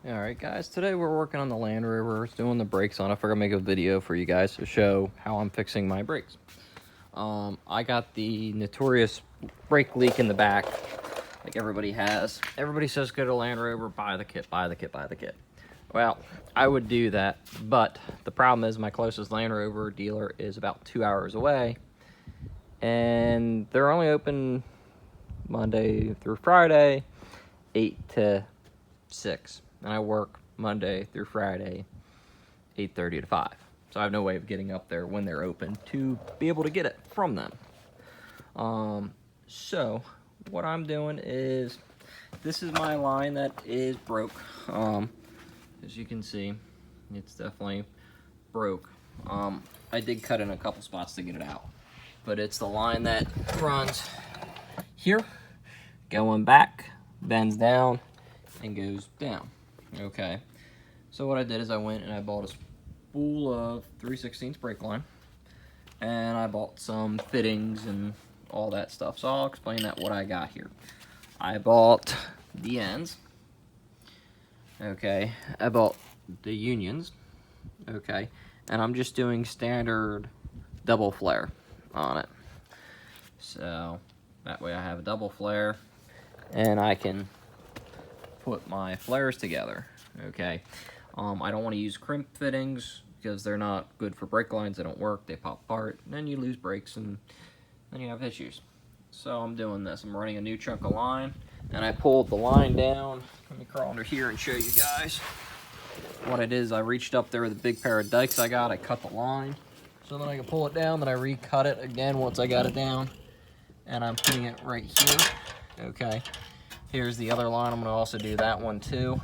Alright guys, today we're working on the Land Rover, doing the brakes on it. I figured I'd make a video for you guys to show how I'm fixing my brakes. I got the notorious brake leak in the back, like everybody has. Everybody says go to Land Rover, buy the kit, buy the kit, buy the kit. Well, I would do that, but the problem is my closest Land Rover dealer is about 2 hours away, and they're only open Monday through Friday, 8 to 6. And I work Monday through Friday, 8:30 to 5. So I have no way of getting up there when they're open to be able to get it from them. So what I'm doing is, this is my line that is broke. As you can see, it's definitely broke. I did cut in a couple spots to get it out, but it's the line that runs here, going back, bends down, and goes down. Okay, so what I did is I went and I bought a spool of 3/16 brake line, and I bought some fittings and all that stuff. So I'll explain that what I got here. I bought the ends. Okay, I bought the unions. Okay, and I'm just doing standard double flare on it. So that way I have a double flare and I can put my flares together. Okay, I don't want to use crimp fittings because they're not good for brake lines. They don't work, they pop apart, and then you lose brakes and then you have issues. So I'm doing this. I'm running a new chunk of line, and I pulled the line down. Let me crawl under here and show you guys. What I did is I reached up there with a big pair of dikes I got. I cut the line so then I can pull it down, then I recut it again once I got it down, and I'm putting it right here. Okay, here's the other line. I'm going to also do that one too.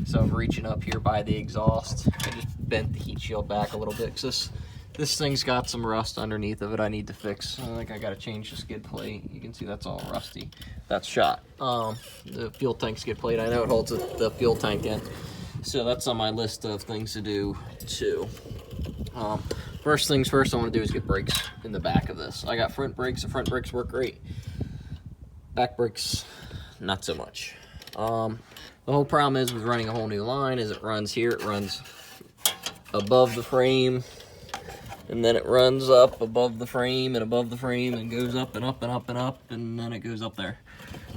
So I'm reaching up here by the exhaust. I just bent the heat shield back a little bit because this thing's got some rust underneath of it I need to fix. I think I got to change the skid plate. You can see that's all rusty. That's shot. The fuel tank skid plate, I know it holds the fuel tank in. So that's on my list of things to do too. First things first, I want to do is get brakes in the back of this. I got front brakes. The front brakes work great. Back brakes, not so much. The whole problem is with running a whole new line is it runs here, it runs above the frame, and then it runs up above the frame and above the frame and goes up and up and up and up, and then it goes up there.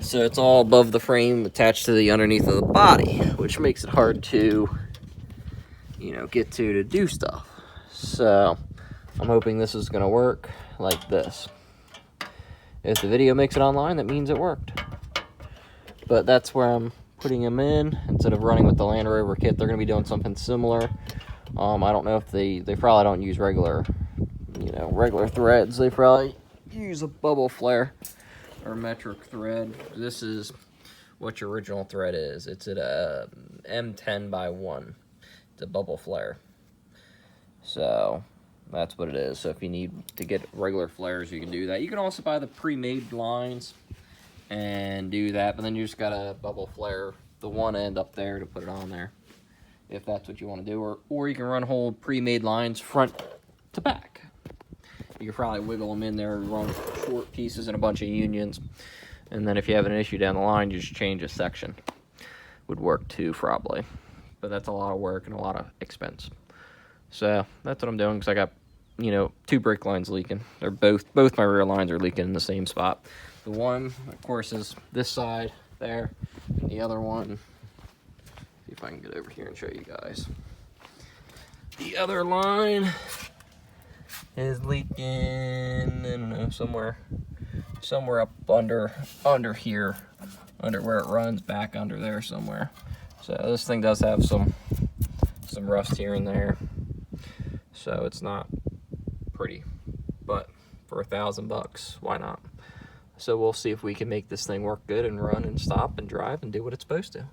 So it's all above the frame attached to the underneath of the body, which makes it hard to, get to do stuff. So I'm hoping this is going to work like this. If the video makes it online, that means it worked. But that's where I'm putting them in. Instead of running with the Land Rover kit, they're going to be doing something similar. I don't know if they probably don't use regular threads. They probably use a bubble flare or metric thread. This is what your original thread is. It's at a M10x1. It's a bubble flare. So that's what it is. So if you need to get regular flares, you can do that. You can also buy the pre-made lines and do that, but then you just gotta bubble flare the one end up there to put it on there, if that's what you want to do. Or you can run whole pre-made lines front to back. You can probably wiggle them in there and run short pieces and a bunch of unions, and then if you have an issue down the line, you just change a section. Would work too, probably, but that's a lot of work and a lot of expense. So that's what I'm doing, because I got 2 brake lines leaking. They're both my rear lines are leaking in the same spot. The one, of course, is this side there, and the other one, see if I can get over here and show you guys. The other line is leaking, I don't know, somewhere up under here, under where it runs, back under there somewhere. So this thing does have some rust here and there, so it's not pretty, but for $1,000, why not? So we'll see if we can make this thing work good and run and stop and drive and do what it's supposed to.